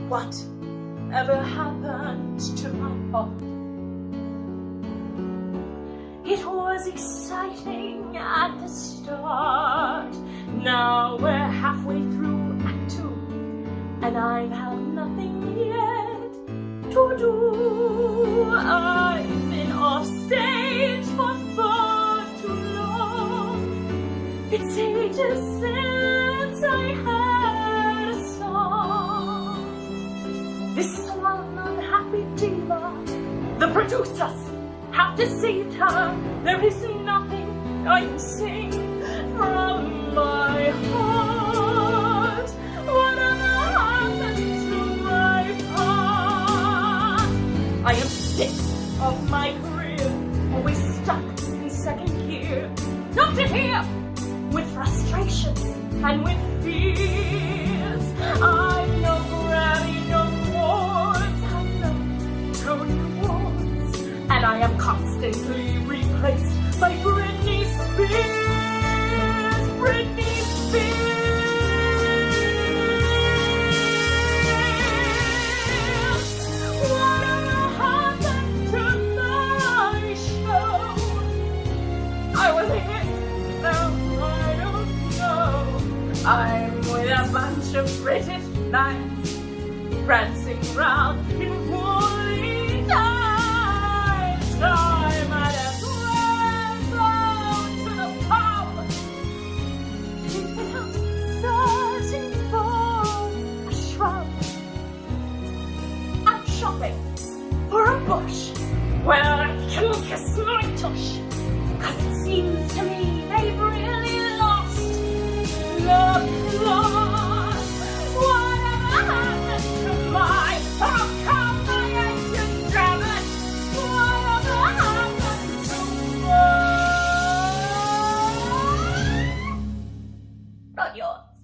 Whatever happened to my pop? It was exciting at the start. Now we're halfway through Act 2, and I've had nothing yet to do. I've been off stage for far too long. It's ages since I had a song. This is one unhappy diva. The producers have deceived her. There is nothing I can sing from my heart. Whatever happened to my part? I am sick of my career, always stuck in second gear. Not to hear with frustrations and with fears. I've no Grammy, no awards, I've no Tony Awards, and I am constantly replaced by Britney Spears. Britney Spears. Whatever happened to my show? I was a hit, no, I don't know. I'm with a bunch of British knights, prancing round in woolly ties. I might as well go to the pub without searching for a shrub. I'm shopping for a bush where I can kiss my tush, 'cause it seems to me they've really lost the plot. Whatever happened to my, oh come my ancient dragon? Whatever happened to mine? Not yours.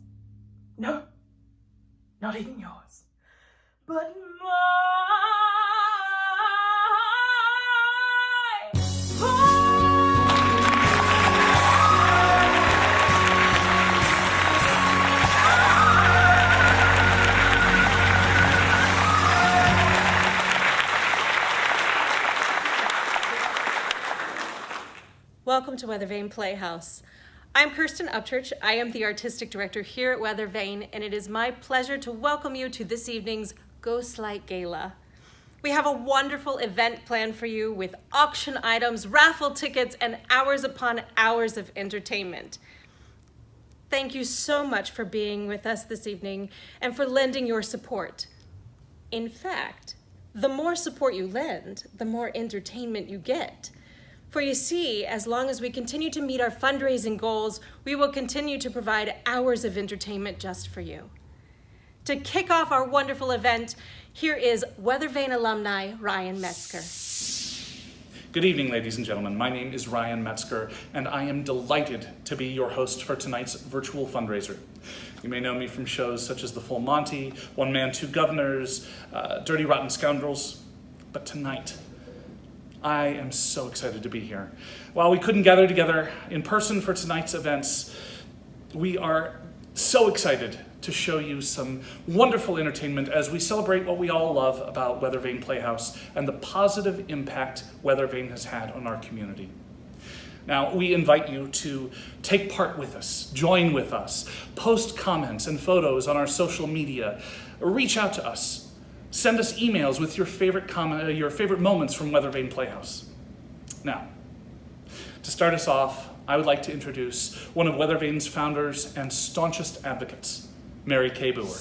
No, not even yours. But mine. Welcome to Weathervane Playhouse. I'm Kirsten Upchurch. I am the artistic director here at Weathervane, and it is my pleasure to welcome you to this evening's Ghostlight Gala. We have a wonderful event planned for you with auction items, raffle tickets, and hours upon hours of entertainment. Thank you so much for being with us this evening and for lending your support. In fact, the more support you lend, the more entertainment you get. For you see, as long as we continue to meet our fundraising goals, we will continue to provide hours of entertainment just for you. To kick off our wonderful event, here is Weathervane alumni Ryan Metzger. Good evening, ladies and gentlemen. My name is Ryan Metzger, and I am delighted to be your host for tonight's virtual fundraiser. You may know me from shows such as The Full Monty, One Man, Two Governors, Dirty Rotten Scoundrels, but tonight, I am so excited to be here. While we couldn't gather together in person for tonight's events, we are so excited to show you some wonderful entertainment as we celebrate what we all love about Weathervane Playhouse and the positive impact Weathervane has had on our community. Now, we invite you to take part with us, join with us, post comments and photos on our social media, reach out to us. Send us emails with your favorite moments from Weathervane Playhouse. Now, to start us off, I would like to introduce one of Weathervane's founders and staunchest advocates, Mary Kay Boer.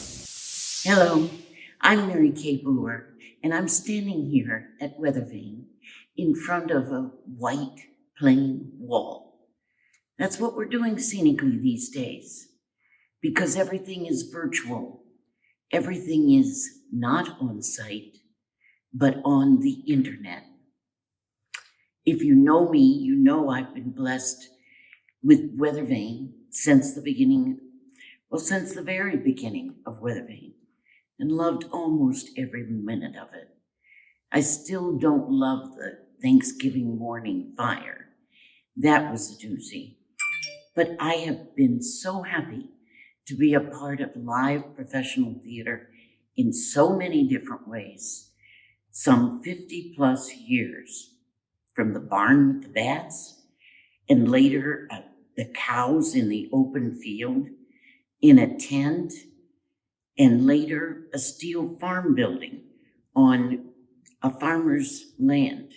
Hello, I'm Mary Kay Boer, and I'm standing here at Weathervane in front of a white, plain wall. That's what we're doing scenically these days, because everything is virtual. Everything is not on site, but on the internet. If you know me, you know I've been blessed with Weathervane since the very beginning of Weathervane, and loved almost every minute of it. I still don't love the Thanksgiving morning fire, That was a doozy. But I have been so happy to be a part of live professional theater in so many different ways. Some 50 plus years, from the barn with the bats, and later the cows in the open field, in a tent, and later a steel farm building on a farmer's land.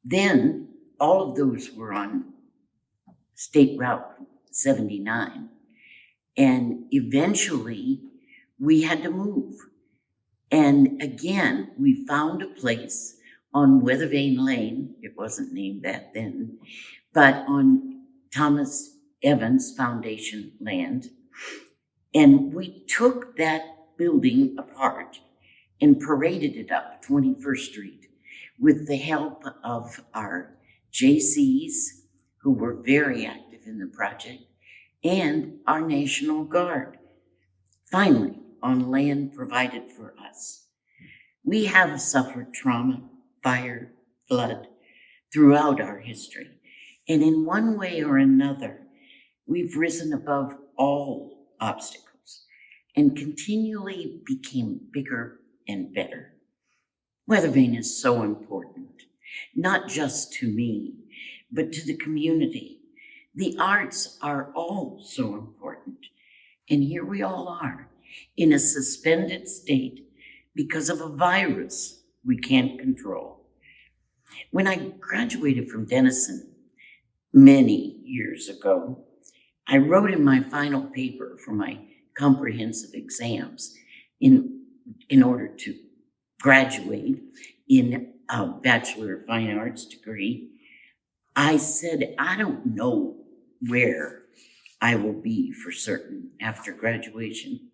Then all of those were on State Route 79. And eventually we had to move. And again, we found a place on Weathervane Lane. It wasn't named that then, but on Thomas Evans Foundation land. And we took that building apart and paraded it up 21st Street with the help of our JCs, who were very active in the project, and our National Guard, finally on land provided for us. We have suffered trauma, fire, flood throughout our history, and in one way or another, we've risen above all obstacles and continually became bigger and better. Weathervane is so important, not just to me, but to the community. The arts are all so important. And here we all are in a suspended state because of a virus we can't control. When I graduated from Denison many years ago, I wrote in my final paper for my comprehensive exams in order to graduate in a Bachelor of Fine Arts degree. I said, I don't know where I will be for certain after graduation,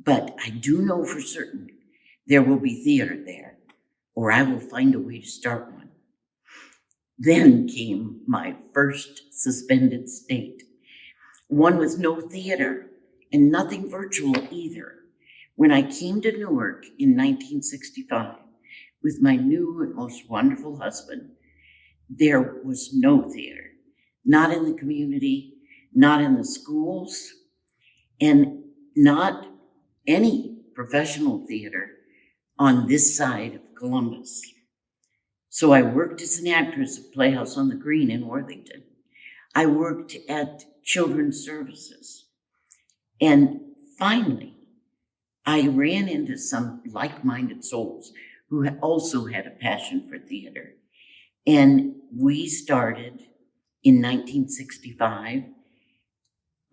but I do know for certain there will be theater there, or I will find a way to start one. Then came my first suspended state, one with no theater and nothing virtual either. When I came to Newark in 1965 with my new and most wonderful husband, there was no theater, not in the community, not in the schools, and not any professional theater on this side of Columbus. So I worked as an actress at Playhouse on the Green in Worthington. I worked at Children's Services. And finally, I ran into some like-minded souls who also had a passion for theater. And we started in 1965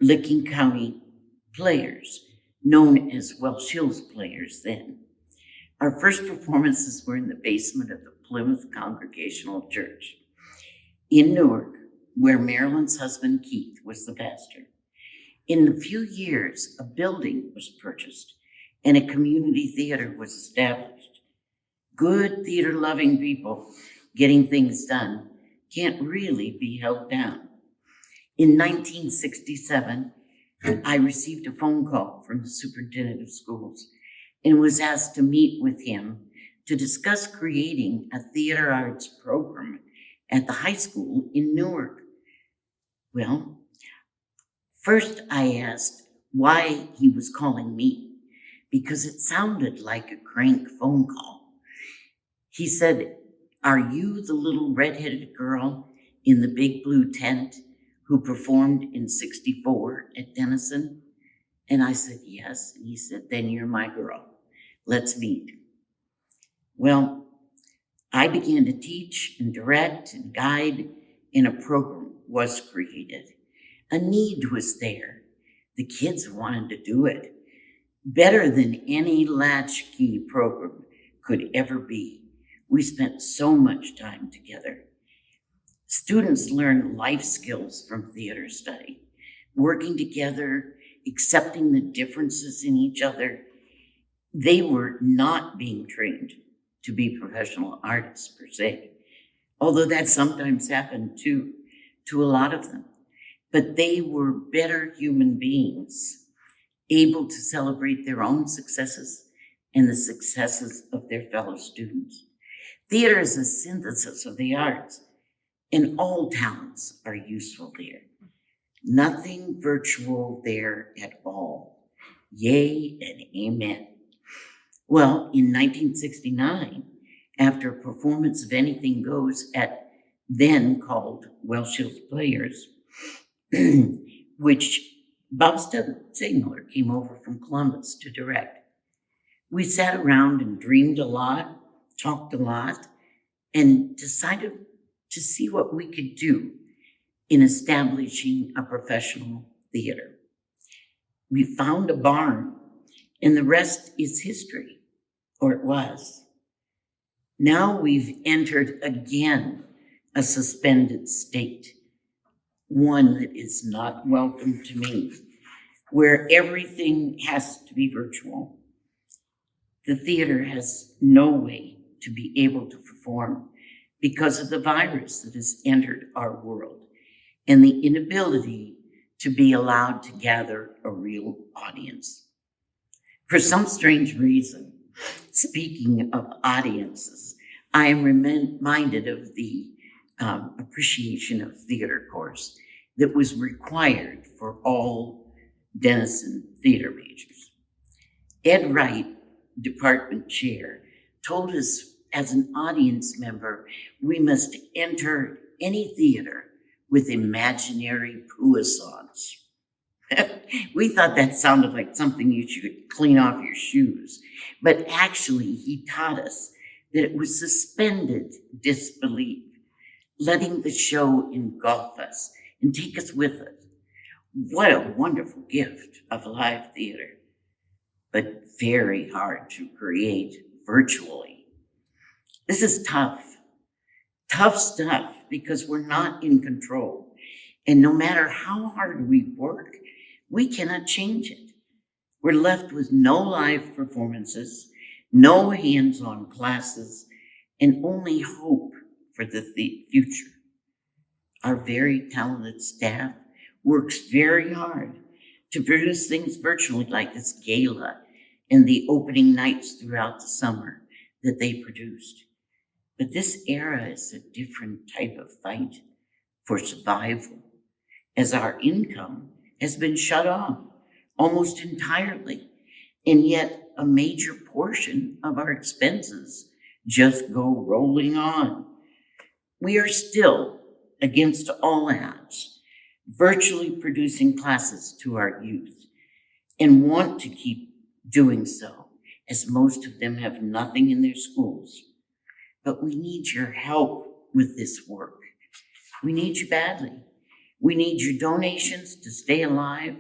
Licking County Players, known as Welsh Hills Players then. Our first performances were in the basement of the Plymouth Congregational Church in Newark, where Marilyn's husband Keith was the pastor. In a few years, a building was purchased and a community theater was established. Good theater-loving people getting things done can't really be held down. In 1967, I received a phone call from the superintendent of schools and was asked to meet with him to discuss creating a theater arts program at the high school in Newark. Well, first I asked why he was calling me, because it sounded like a crank phone call. He said, "Are you the little redheaded girl in the big blue tent who performed in '64 at Denison?" And I said, "Yes." And he said, "Then you're my girl. Let's meet." Well, I began to teach and direct and guide, and a program was created. A need was there. The kids wanted to do it better than any latchkey program could ever be. We spent so much time together. Students learn life skills from theater study, working together, accepting the differences in each other. They were not being trained to be professional artists per se, although that sometimes happened too, to a lot of them. But they were better human beings, able to celebrate their own successes and the successes of their fellow students. Theater is a synthesis of the arts. And all talents are useful there. Nothing virtual there at all. Yay and amen. Well, in 1969, after a performance of Anything Goes at then called Welsh Hills Players, which Bob Stegmiller came over from Columbus to direct, we sat around and dreamed a lot, talked a lot, and decided to see what we could do in establishing a professional theater. We found a barn, and the rest is history, or it was. Now we've entered again a suspended state, one that is not welcome to me, where everything has to be virtual. The theater has no way to be able to perform because of the virus that has entered our world and the inability to be allowed to gather a real audience. For some strange reason, speaking of audiences, I am reminded of the appreciation of theater course that was required for all Denison theater majors. Ed Wright, department chair, told us as an audience member, we must enter any theater with imaginary puissance. We thought that sounded like something you should clean off your shoes. But actually, he taught us that it was suspended disbelief, letting the show engulf us and take us with it. What a wonderful gift of live theater, but very hard to create virtually. This is tough stuff because we're not in control. And no matter how hard we work, we cannot change it. We're left with no live performances, no hands-on classes, and only hope for the future. Our very talented staff works very hard to produce things virtually like this gala and the opening nights throughout the summer that they produced. But this era is a different type of fight for survival, as our income has been shut off almost entirely, and yet a major portion of our expenses just go rolling on. We are still, against all odds, virtually producing classes to our youth and want to keep doing so, as most of them have nothing in their schools. But we need your help with this work. We need you badly. We need your donations to stay alive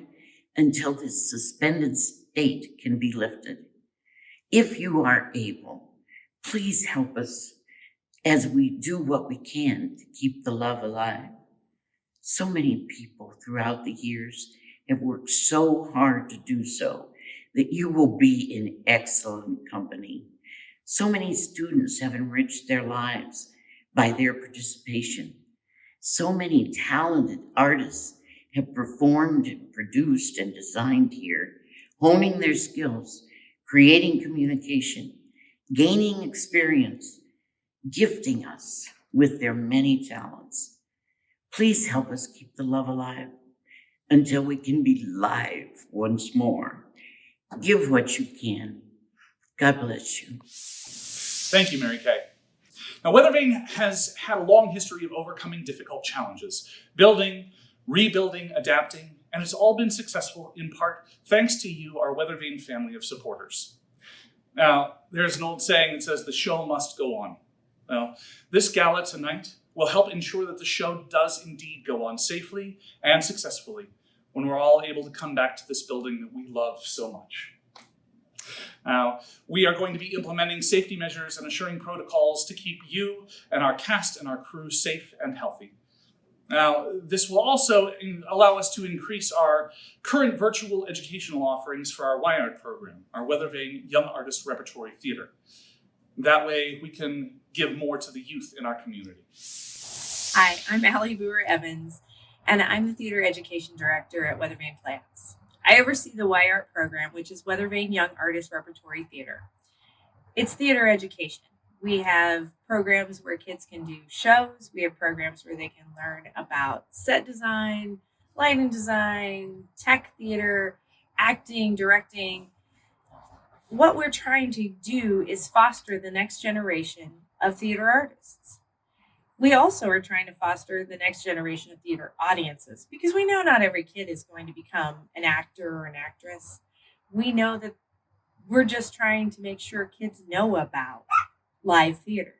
until this suspended state can be lifted. If you are able, please help us as we do what we can to keep the love alive. So many people throughout the years have worked so hard to do so that you will be in excellent company. So many students have enriched their lives by their participation. So many talented artists have performed and produced and designed here, honing their skills, creating communication, gaining experience, gifting us with their many talents. Please help us keep the love alive until we can be live once more. Give what you can. God bless you. Thank you, Mary Kay. Now, Weathervane has had a long history of overcoming difficult challenges, building, rebuilding, adapting, and it's all been successful in part thanks to you, our Weathervane family of supporters. Now, there's an old saying that says the show must go on. Well, this gala tonight will help ensure that the show does indeed go on safely and successfully when we're all able to come back to this building that we love so much. Now, we are going to be implementing safety measures and assuring protocols to keep you and our cast and our crew safe and healthy. Now, this will also allow us to increase our current virtual educational offerings for our YARD program, our Weathervane Young Artist Repertory Theater. That way, we can give more to the youth in our community. Hi, I'm Allie Boer-Evans, and I'm the Theater Education Director at Weathervane Playhouse. I oversee the YART program, which is Weathervane Young Artist Repertory Theater. It's theater education. We have programs where kids can do shows. We have programs where they can learn about set design, lighting design, tech theater, acting, directing. What we're trying to do is foster the next generation of theater artists. We also are trying to foster the next generation of theater audiences because we know not every kid is going to become an actor or an actress. We know that we're just trying to make sure kids know about live theater.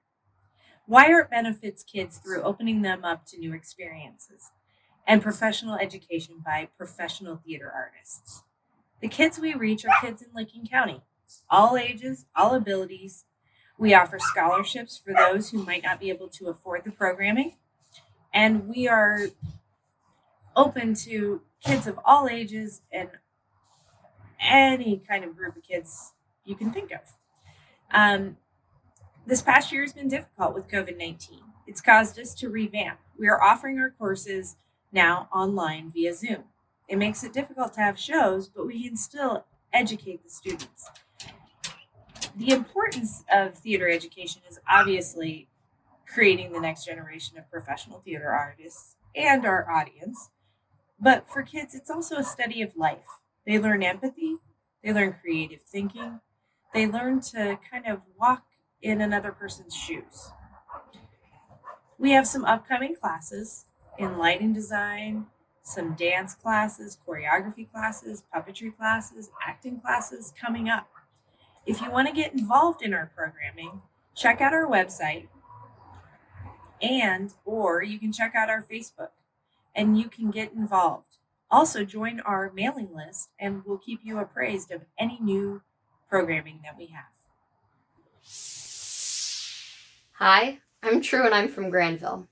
Wire benefits kids through opening them up to new experiences and professional education by professional theater artists. The kids we reach are kids in Licking County, all ages, all abilities. We offer scholarships for those who might not be able to afford the programming, and we are open to kids of all ages and any kind of group of kids you can think of. This past year has been difficult with COVID-19. It's caused us to revamp. We are offering our courses now online via Zoom. It makes it difficult to have shows, but we can still educate the students. The importance of theater education is obviously creating the next generation of professional theater artists and our audience. But for kids, it's also a study of life. They learn empathy, they learn creative thinking, they learn to kind of walk in another person's shoes. We have some upcoming classes in lighting design, some dance classes, choreography classes, puppetry classes, acting classes coming up. If you want to get involved in our programming, check out our website or you can check out our Facebook and you can get involved. Also join our mailing list and we'll keep you appraised of any new programming that we have. Hi, I'm True and I'm from Granville.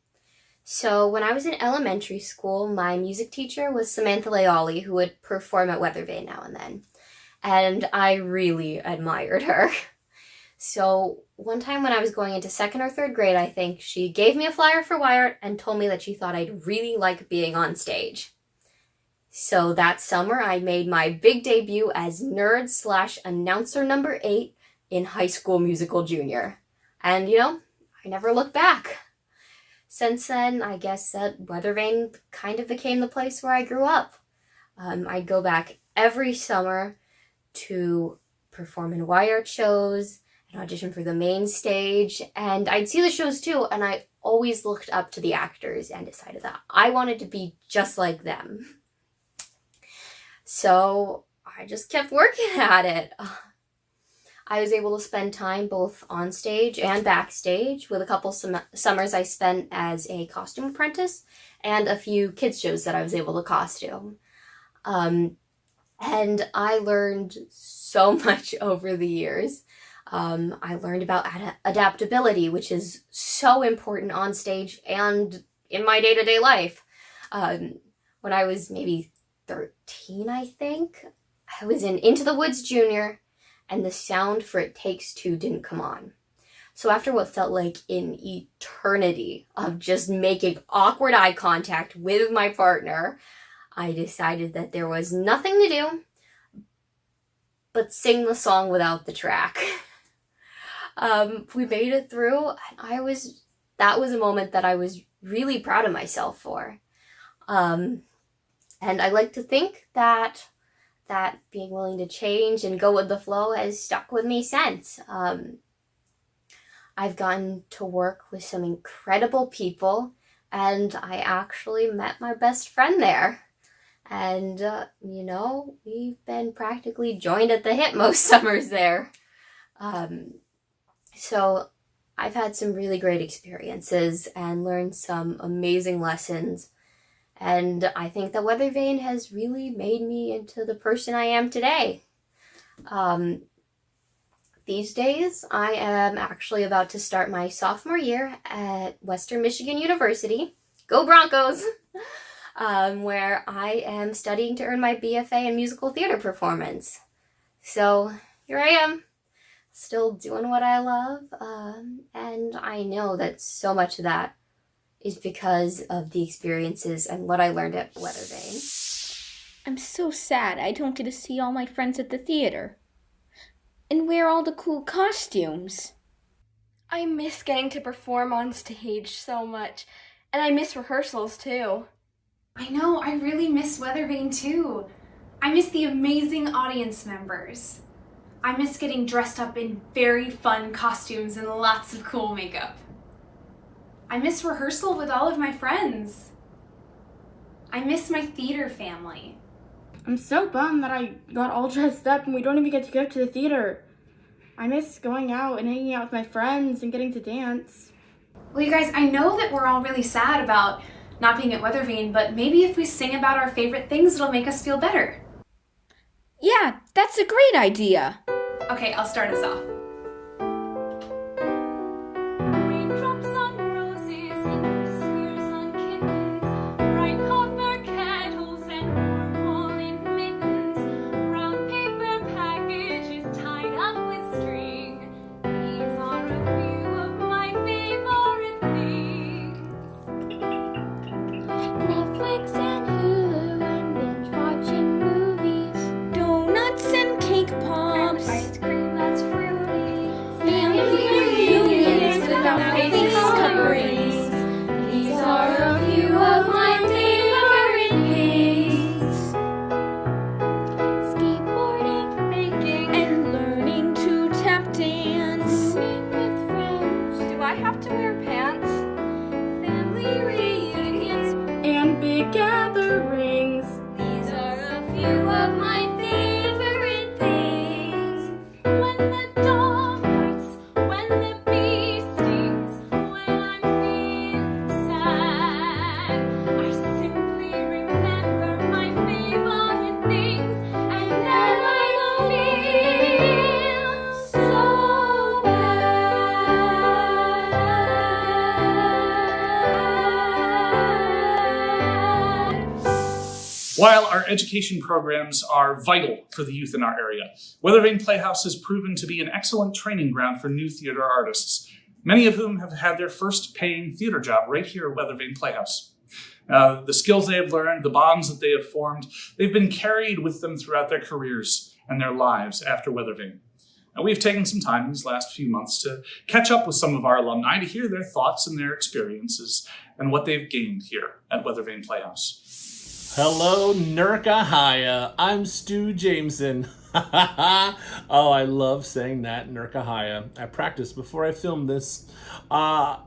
So when I was in elementary school, my music teacher was Samantha Leali, who would perform at Weathervane now and then. And I really admired her. So one time when I was going into 2nd or 3rd grade, I think, she gave me a flyer for Wire and told me that she thought I'd really like being on stage. So that summer, I made my big debut as nerd/announcer number 8 in High School Musical Junior. And, I never looked back. Since then, I guess that Weathervane kind of became the place where I grew up. I'd go back every summer to perform in Y Art shows and audition for the main stage. And I'd see the shows too, and I always looked up to the actors and decided that I wanted to be just like them. So I just kept working at it. I was able to spend time both on stage and backstage with a couple summers I spent as a costume apprentice and a few kids shows that I was able to costume. And I learned so much over the years. I learned about adaptability, which is so important on stage and in my day-to-day life. When I was maybe 13, I think, I was in Into the Woods Junior, and the sound for It Takes Two didn't come on. So after what felt like an eternity of just making awkward eye contact with my partner, I decided that there was nothing to do but sing the song without the track. We made it through, and that was a moment that I was really proud of myself for. And I like to think that being willing to change and go with the flow has stuck with me since. I've gotten to work with some incredible people, and I actually met my best friend there. And, we've been practically joined at the hip most summers there. So I've had some really great experiences and learned some amazing lessons. And I think that Weathervane has really made me into the person I am today. These days, I am actually about to start my sophomore year at Western Michigan University. Go Broncos! Where I am studying to earn my BFA in musical theater performance. So here I am, still doing what I love. And I know that so much of that is because of the experiences and what I learned at Weathervane. I'm so sad I don't get to see all my friends at the theater and wear all the cool costumes. I miss getting to perform on stage so much, and I miss rehearsals too. I know, I really miss Weathervane too. I miss the amazing audience members. I miss getting dressed up in very fun costumes and lots of cool makeup. I miss rehearsal with all of my friends. I miss my theater family. I'm so bummed that I got all dressed up and we don't even get to go to the theater. I miss going out and hanging out with my friends and getting to dance. Well, you guys, I know that we're all really sad about not being at Weathervane, but maybe if we sing about our favorite things, it'll make us feel better. Yeah, that's a great idea. Okay, I'll start us off. Raindrops on roses and whiskers on kittens, bright copper kettles and warm woolen mittens, brown paper packages tied up with string. These are a few of my favorite things. Netflix and Hulu and binge watching movies, donuts and cake pops, ice cream that's fruity, family reunions without face coverings. These are a few of my favorite things. Skateboarding, baking, and learning to tap dance. Swimming with friends. Do I have to wear pants? Family reunions. And big gatherings. These are a few of my favorite things. When the dog bites, when the bee stings, when I'm feeling sad, I simply remember my favorite things, and then I don't feel so bad. While our education programs are vital for the youth in our area, Weathervane Playhouse has proven to be an excellent training ground for new theater artists, many of whom have had their first paying theater job right here at Weathervane Playhouse. The skills they have learned, the bonds that they have formed, they've been carried with them throughout their careers and their lives after Weathervane. And we've taken some time these last few months to catch up with some of our alumni to hear their thoughts and their experiences and what they've gained here at Weathervane Playhouse. Hello, Nurkahaya. I'm Stu Jameson. Oh, I love saying that, Nurkahaya. I practiced before I filmed this. My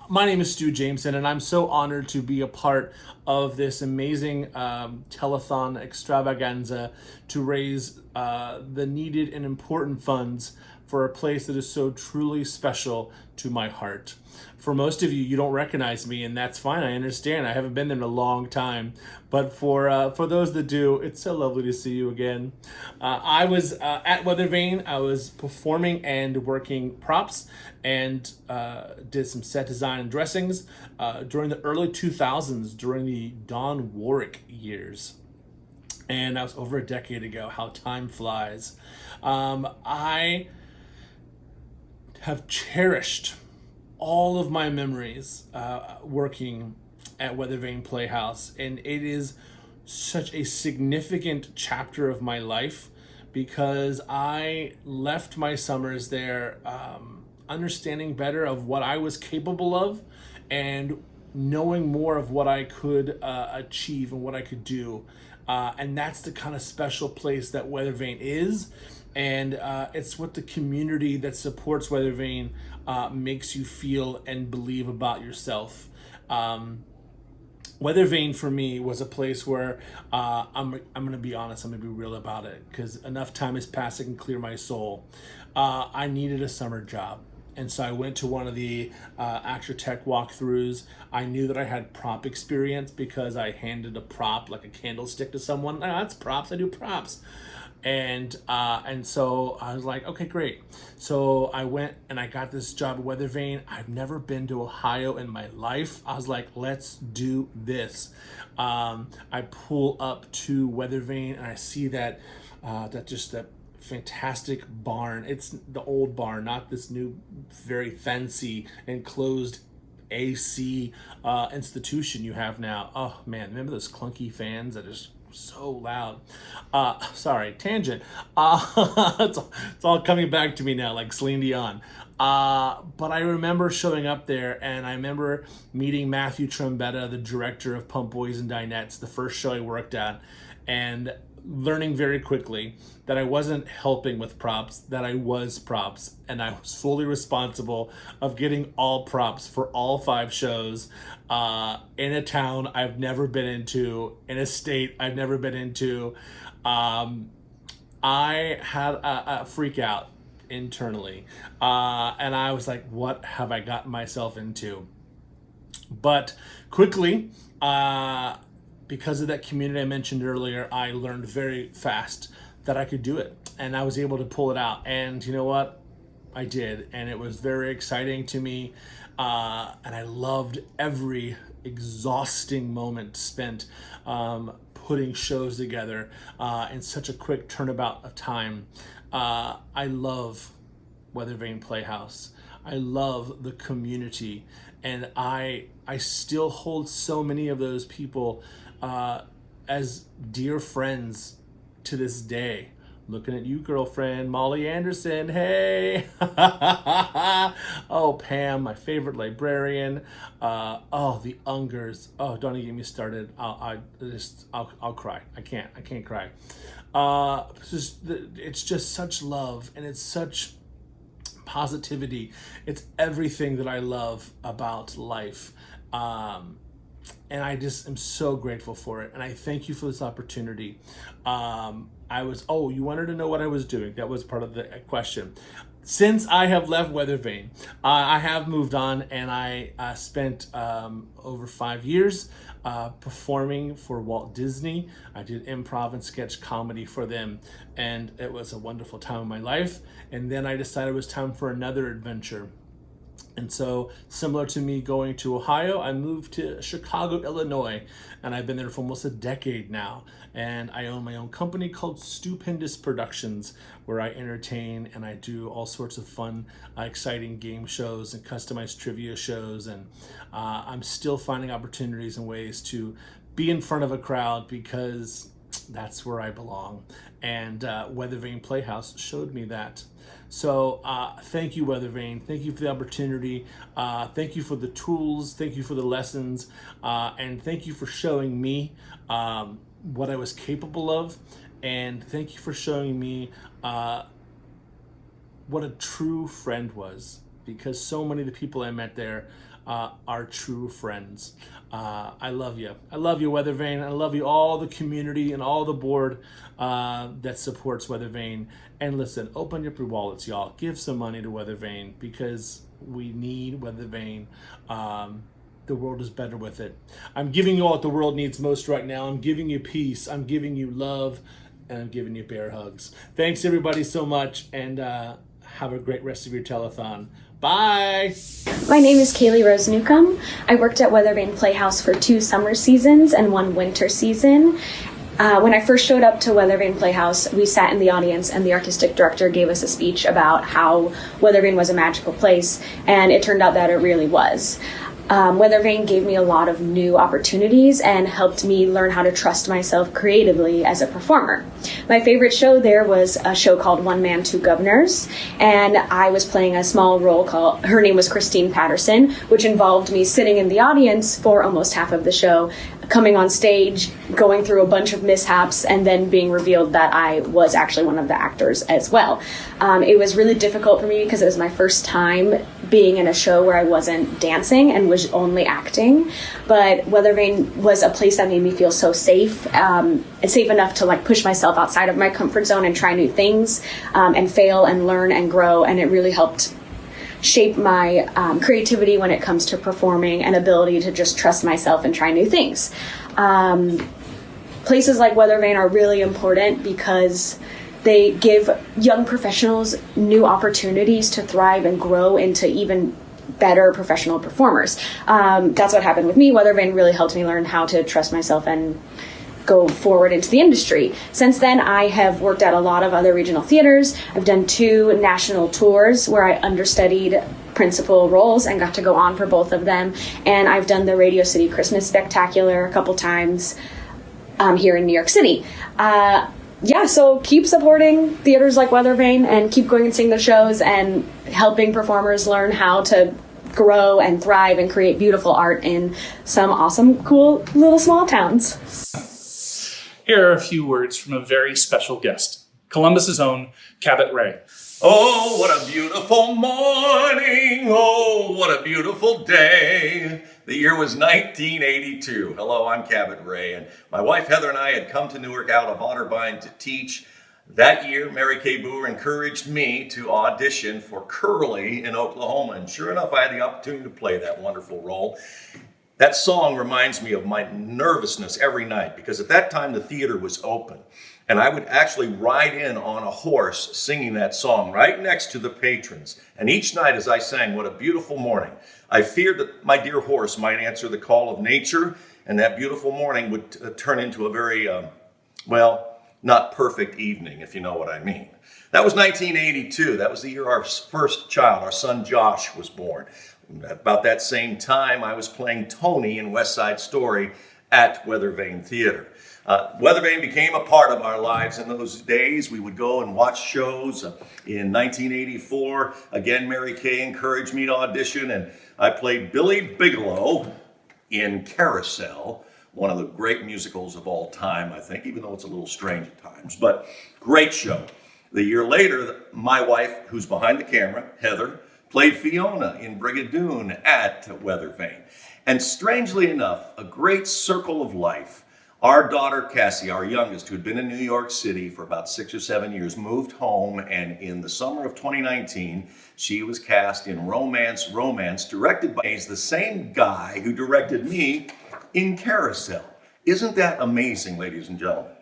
name is Stu Jameson, and I'm so honored to be a part of this amazing telethon extravaganza to raise the needed and important funds for a place that is so truly special to my heart. For most of you, you don't recognize me, and that's fine. I understand. I haven't been there in a long time. But for those that do, it's so lovely to see you again. I was at Weathervane. I was performing and working props and did some set design and dressings during the early 2000s, during the Don Warwick years. And that was over a decade ago. How time flies. I have cherished all of my memories working at Weathervane Playhouse, and it is such a significant chapter of my life because I left my summers there understanding better of what I was capable of and knowing more of what I could achieve and what I could do. And that's the kind of special place that Weathervane is. And it's what the community that supports Weathervane makes you feel and believe about yourself. Weathervane for me was a place where I'm going to be honest, I'm going to be real about it because enough time has passed, I can clear my soul. I needed a summer job. And so I went to one of the Actor Tech walkthroughs. I knew that I had prop experience because I handed a prop, like a candlestick, to someone. Oh, that's props, I do props. And so I was like, okay, great. So I went and I got this job at Weathervane. I've never been to Ohio in my life. I was like, let's do this. I pull up to Weathervane and I see that fantastic barn. It's the old barn, not this new, very fancy enclosed AC institution you have now. Oh man, remember those clunky fans that is so loud? Sorry, tangent. It's all coming back to me now, like Celine Dion. But I remember showing up there, and I remember meeting Matthew Trombetta, the director of Pump Boys and Dinettes, the first show I worked at, and learning very quickly that I wasn't helping with props, that I was props, and I was fully responsible of getting all props for all 5 shows in a town I've never been into, in a state I've never been into. I had a freak out internally, and I was like, what have I gotten myself into? But quickly, because of that community I mentioned earlier, I learned very fast that I could do it, and I was able to pull it out. And you know what? I did, and it was very exciting to me, and I loved every exhausting moment spent putting shows together in such a quick turnabout of time. I love Weathervane Playhouse. I love the community, and I still hold so many of those people as dear friends to this day. Looking at you, girlfriend, Molly Anderson, hey! Oh, Pam, my favorite librarian. Oh, the Ungers. Oh, don't even get me started. I'll cry. I can't cry. It's just such love, and it's such positivity. It's everything that I love about life. And I just am so grateful for it. And I thank you for this opportunity. You wanted to know what I was doing. That was part of the question. Since I have left Weathervane, I have moved on, and I spent over 5 years performing for Walt Disney. I did improv and sketch comedy for them, and it was a wonderful time of my life. And then I decided it was time for another adventure. And so, similar to me going to Ohio, I moved to Chicago, Illinois, and I've been there for almost a decade now. And I own my own company called Stupendous Productions, where I entertain and I do all sorts of fun, exciting game shows and customized trivia shows. And I'm still finding opportunities and ways to be in front of a crowd, because that's where I belong. And Weathervane Playhouse showed me that. So thank you, Weathervane. Thank you for the opportunity. Thank you for the tools. Thank you for the lessons. And thank you for showing me what I was capable of. And thank you for showing me what a true friend was, because so many of the people I met there are true friends. I love you. I love you, Weathervane. I love you, all the community and all the board that supports Weathervane. And listen, open up your wallets, y'all. Give some money to Weathervane, because we need Weathervane. The world is better with it. I'm giving you all what the world needs most right now. I'm giving you peace. I'm giving you love. And I'm giving you bear hugs. Thanks, everybody, so much. And have a great rest of your telethon. Bye. My name is Kaylee Rose Newcomb. I worked at Weathervane Playhouse for 2 summer seasons and 1 winter season. When I first showed up to Weathervane Playhouse, we sat in the audience, and the artistic director gave us a speech about how Weathervane was a magical place, and it turned out that it really was. Weathervane gave me a lot of new opportunities and helped me learn how to trust myself creatively as a performer. My favorite show there was a show called One Man, Two Governors, and I was playing a small role called, her name was Christine Patterson, which involved me sitting in the audience for almost half of the show, coming on stage, going through a bunch of mishaps, and then being revealed that I was actually one of the actors as well. It was really difficult for me because it was my first time being in a show where I wasn't dancing and was only acting, but Weathervane was a place that made me feel so safe, and safe enough to like push myself outside of my comfort zone and try new things, and fail and learn and grow, and it really helped shape my creativity when it comes to performing and ability to just trust myself and try new things. Places like Weathervane are really important because they give young professionals new opportunities to thrive and grow into even better professional performers. That's what happened with me. Weathervane really helped me learn how to trust myself and go forward into the industry. Since then, I have worked at a lot of other regional theaters. I've done 2 national tours where I understudied principal roles and got to go on for both of them. And I've done the Radio City Christmas Spectacular a couple times here in New York City. yeah, so keep supporting theaters like Weathervane and keep going and seeing the shows and helping performers learn how to grow and thrive and create beautiful art in some awesome, cool little small towns. Here are a few words from a very special guest, Columbus's own Cabot Ray. Oh, what a beautiful morning. Oh, what a beautiful day. The year was 1982. Hello, I'm Cabot Ray, and my wife Heather and I had come to Newark out of Otterbein to teach. That year, Mary Kay Boer encouraged me to audition for Curly in Oklahoma, and sure enough, I had the opportunity to play that wonderful role. That song reminds me of my nervousness every night, because at that time the theater was open, and I would actually ride in on a horse singing that song right next to the patrons. And each night as I sang, "What a Beautiful Morning," I feared that my dear horse might answer the call of nature, and that beautiful morning would turn into a very, not perfect evening, if you know what I mean. That was 1982. That was the year our first child, our son Josh, was born. About that same time, I was playing Tony in West Side Story at Weathervane Theater. Weathervane became a part of our lives in those days. We would go and watch shows. In 1984, again, Mary Kay encouraged me to audition, and I played Billy Bigelow in Carousel, one of the great musicals of all time, I think, even though it's a little strange at times, but great show. The year later, my wife, who's behind the camera, Heather, played Fiona in Brigadoon at Weathervane. And strangely enough, a great circle of life. Our daughter, Cassie, our youngest, who had been in New York City for about 6 or 7 years, moved home, and in the summer of 2019, she was cast in Romance, directed by the same guy who directed me in Carousel. Isn't that amazing, ladies and gentlemen?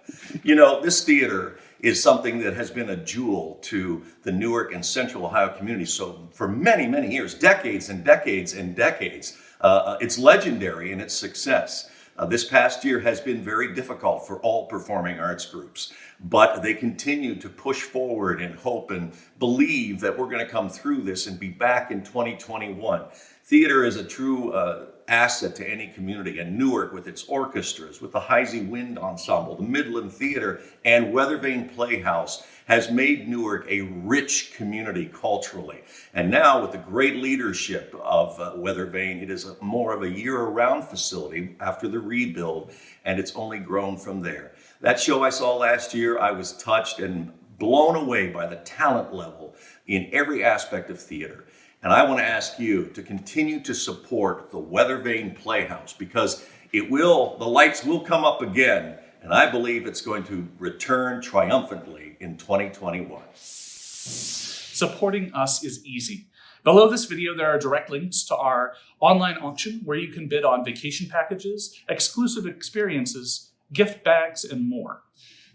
You know, this theater is something that has been a jewel to the Newark and Central Ohio community. So for many, many years, decades and decades and decades, it's legendary in its success. This past year has been very difficult for all performing arts groups, but they continue to push forward and hope and believe that we're going to come through this and be back in 2021. Theater is a true asset to any community, and Newark with its orchestras, with the Heisey Wind Ensemble, the Midland Theater, and Weathervane Playhouse has made Newark a rich community culturally. And now with the great leadership of Weathervane, it is more of a year-round facility after the rebuild, and it's only grown from there. That show I saw last year, I was touched and blown away by the talent level in every aspect of theater. And I want to ask you to continue to support the Weathervane Playhouse, because the lights will come up again, and I believe it's going to return triumphantly in 2021. Supporting us is easy. Below this video, there are direct links to our online auction where you can bid on vacation packages, exclusive experiences, gift bags, and more.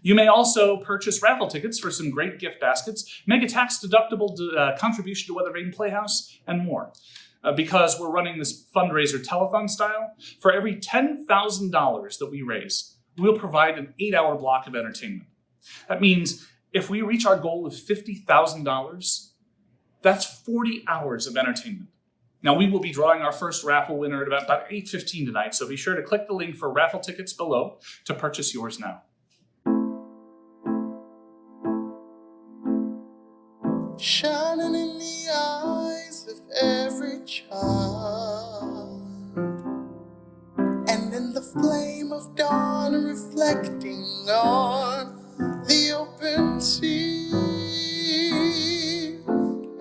You may also purchase raffle tickets for some great gift baskets, make a tax-deductible contribution to Weathervane Playhouse, and more. Because we're running this fundraiser telethon style, for every $10,000 that we raise, we'll provide an 8-hour block of entertainment. That means if we reach our goal of $50,000, that's 40 hours of entertainment. Now, we will be drawing our first raffle winner at about 8:15 tonight, so be sure to click the link for raffle tickets below to purchase yours now. Shining in the eyes of every child, and in the flame of dawn reflecting on the open sea.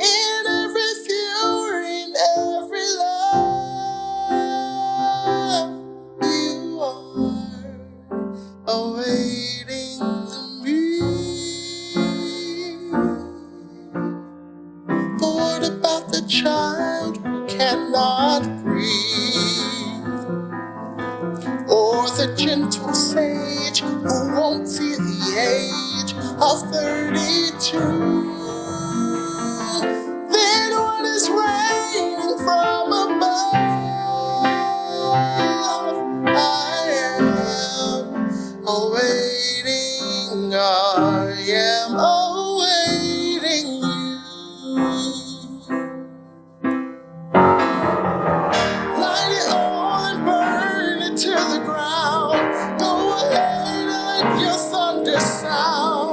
In every fury, in every love, you are awaiting me. But what about the child who cannot breathe? Or the gentle sage who won't see the age of 32? Then what is raining from above? I am awaiting, I am awaiting you. Light it all and burn it to the ground. Go ahead and let your thunder sound.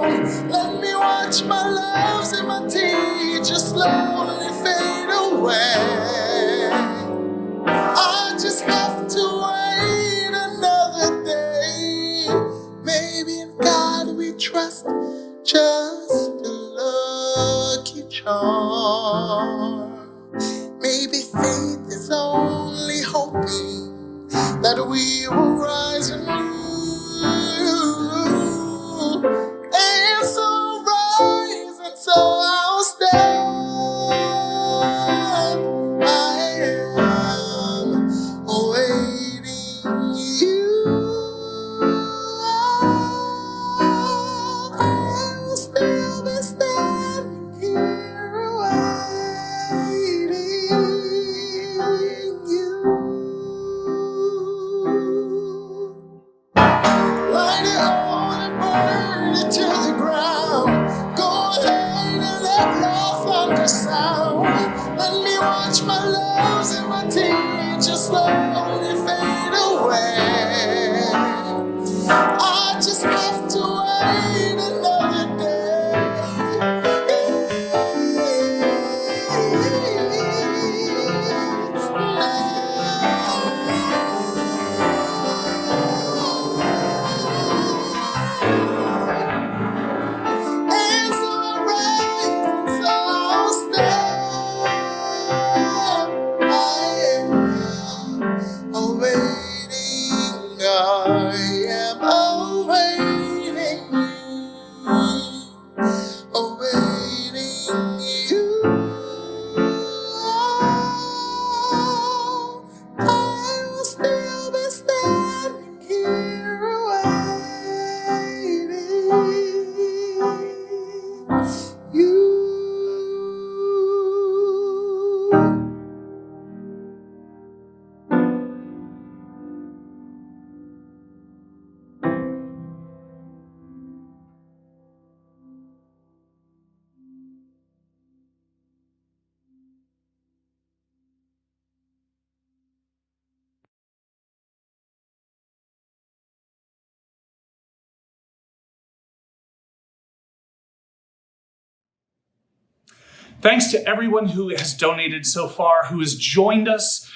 Thanks to everyone who has donated so far, who has joined us.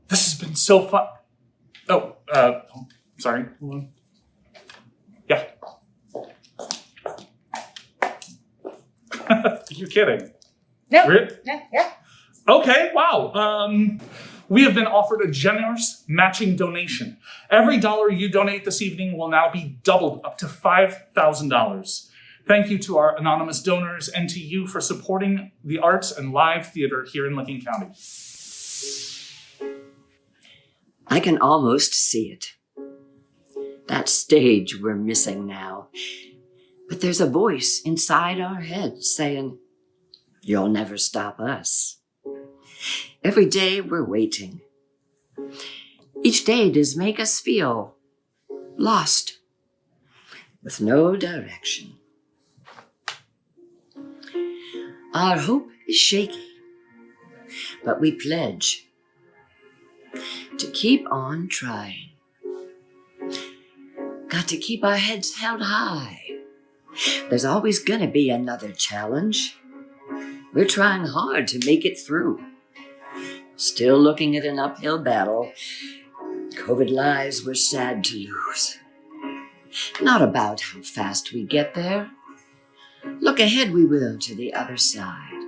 This has been so fun. Oh, sorry. Hold on. Yeah. You're kidding. No. Really? Yeah. Okay, wow. We have been offered a generous matching donation. Every dollar you donate this evening will now be doubled up to $5,000. Thank you to our anonymous donors and to you for supporting the arts and live theater here in Licking County. I can almost see it. That stage we're missing now. But there's a voice inside our heads saying, "You'll never stop us." Every day we're waiting. Each day does make us feel lost, with no direction. Our hope is shaky, but we pledge to keep on trying. Got to keep our heads held high. There's always gonna be another challenge. We're trying hard to make it through. Still looking at an uphill battle. COVID lives we're sad to lose. Not about how fast we get there. Look ahead we will to the other side.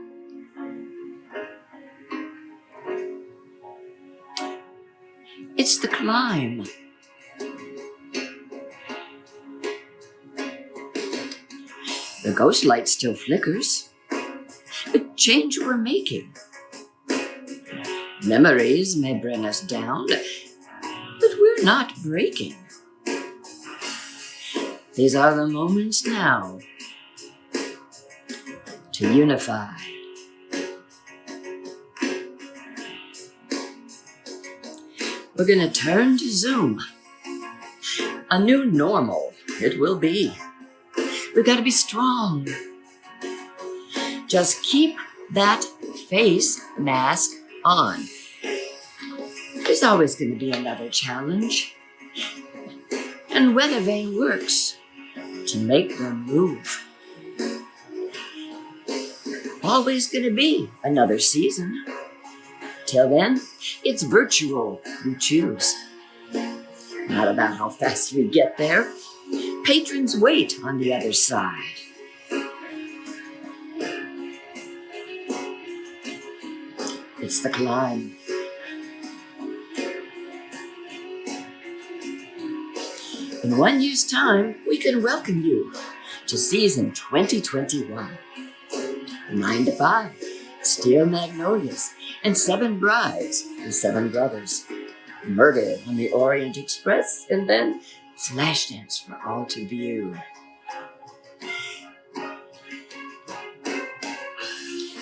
It's the climb. The ghost light still flickers. The change we're making. Memories may bring us down, but we're not breaking. These are the moments now to unify. We're gonna turn to Zoom. A new normal it will be. We've got to be strong. Just keep that face mask on. There's always going to be another challenge. And Weathervane works to make them move. Always going to be another season. Till then, it's virtual we choose. Not about how fast we get there. Patrons wait on the other side. It's the climb. In 1 year's time, we can welcome you to season 2021. 9 to 5, Steel Magnolias, and 7 Brides and 7 Brothers. Murder on the Orient Express, and then Flashdance for all to view.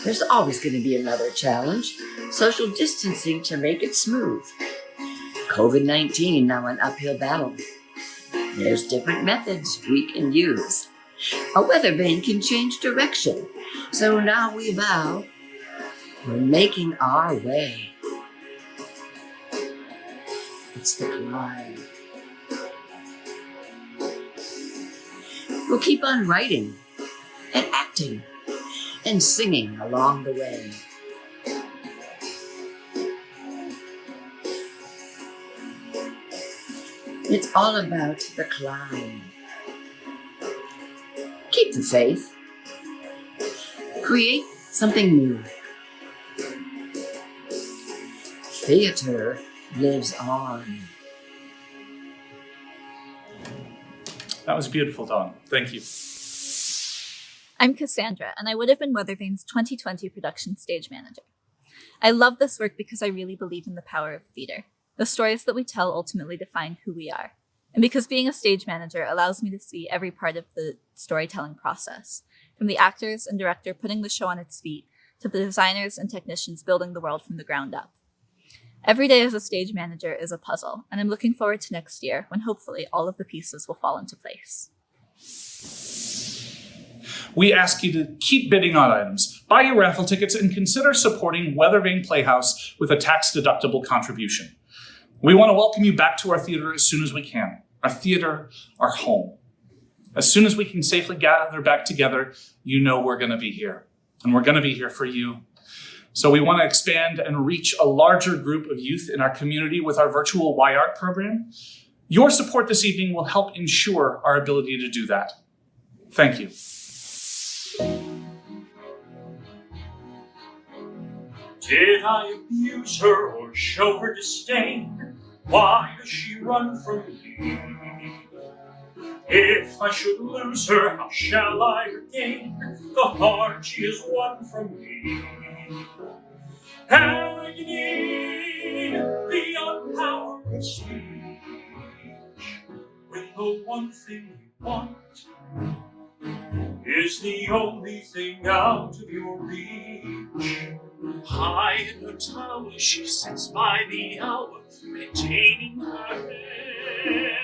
There's always going to be another challenge. Social distancing to make it smooth. COVID-19 now an uphill battle. There's different methods we can use. A weathervane can change direction. So now we vow we're making our way. It's the climb. We'll keep on writing and acting and singing along the way. It's all about the climb. Keep the faith. Create something new. Theater lives on. That was beautiful, Dawn. Thank you. I'm Cassandra, and I would have been Weathervane's 2020 production stage manager. I love this work because I really believe in the power of theater. The stories that we tell ultimately define who we are. And because being a stage manager allows me to see every part of the storytelling process, from the actors and director putting the show on its feet, to the designers and technicians building the world from the ground up. Every day as a stage manager is a puzzle, and I'm looking forward to next year when hopefully all of the pieces will fall into place. We ask you to keep bidding on items, buy your raffle tickets, and consider supporting Weathervane Playhouse with a tax-deductible contribution. We want to welcome you back to our theater as soon as we can. Our theater, our home. As soon as we can safely gather back together, you know we're going to be here. and we're going to be here for you. So we want to expand and reach a larger group of youth in our community with our virtual Y-Art program. Your support this evening will help ensure our ability to do that. Thank you. Did I abuse her or show her disdain? Why does she run from me? If I should lose her, how shall I regain the heart she has won from me? Agony beyond power of speech, when the one thing you want is the only thing out of your reach. High in her tower, she sits by the hour, maintaining her hair,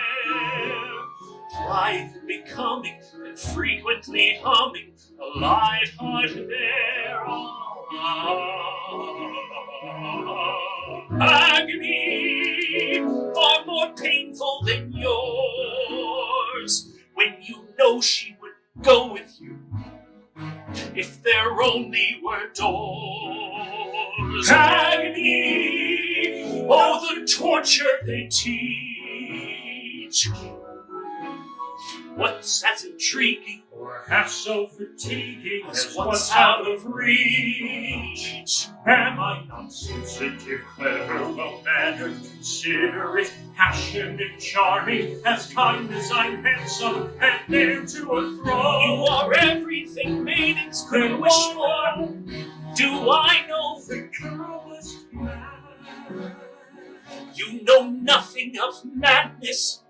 blithe and becoming, and frequently humming a light-hearted air. Agony, far more painful than yours, when you know she would go with you if there only were doors. Agony, oh, the torture they teach. What's as intriguing or half so fatiguing as what's out of reach? Am I not sensitive, clever, well-mannered, considerate, passionate, charming, as kind as I'm handsome, and near to a throne? You are everything maidens could wish for. Do I know the girlest man? You know nothing of madness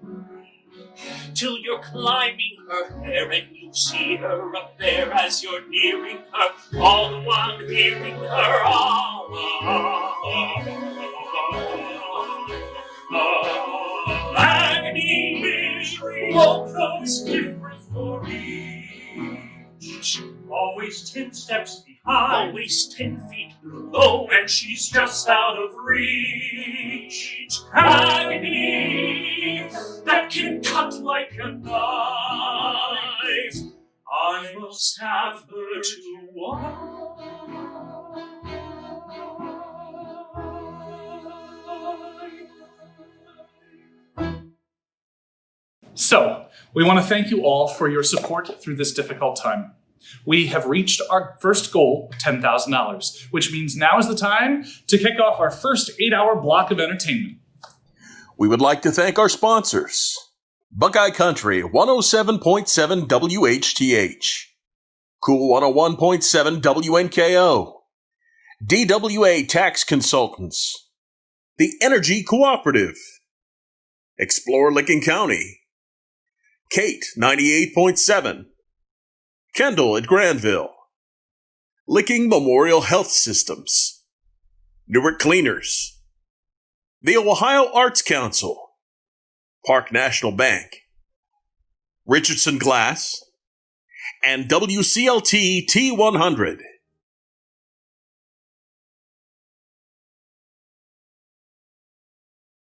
till you're climbing her hair and you see her up there as you're nearing her, all the while hearing her. Agony, both those different for each. Always 10 steps behind, always 10 feet below, and she's just out of reach. Agony that can cut like a knife. I must have her to wife. So, we want to thank you all for your support through this difficult time. We have reached our first goal of $10,000, which means now is the time to kick off our first 8-hour block of entertainment. We would like to thank our sponsors: Buckeye Country 107.7 WHTH, Cool 101.7 WNKO, DWA Tax Consultants, The Energy Cooperative, Explore Licking County, Kate 98.7, Kendall at Granville, Licking Memorial Health Systems, Newark Cleaners, the Ohio Arts Council, Park National Bank, Richardson Glass, and WCLT T100.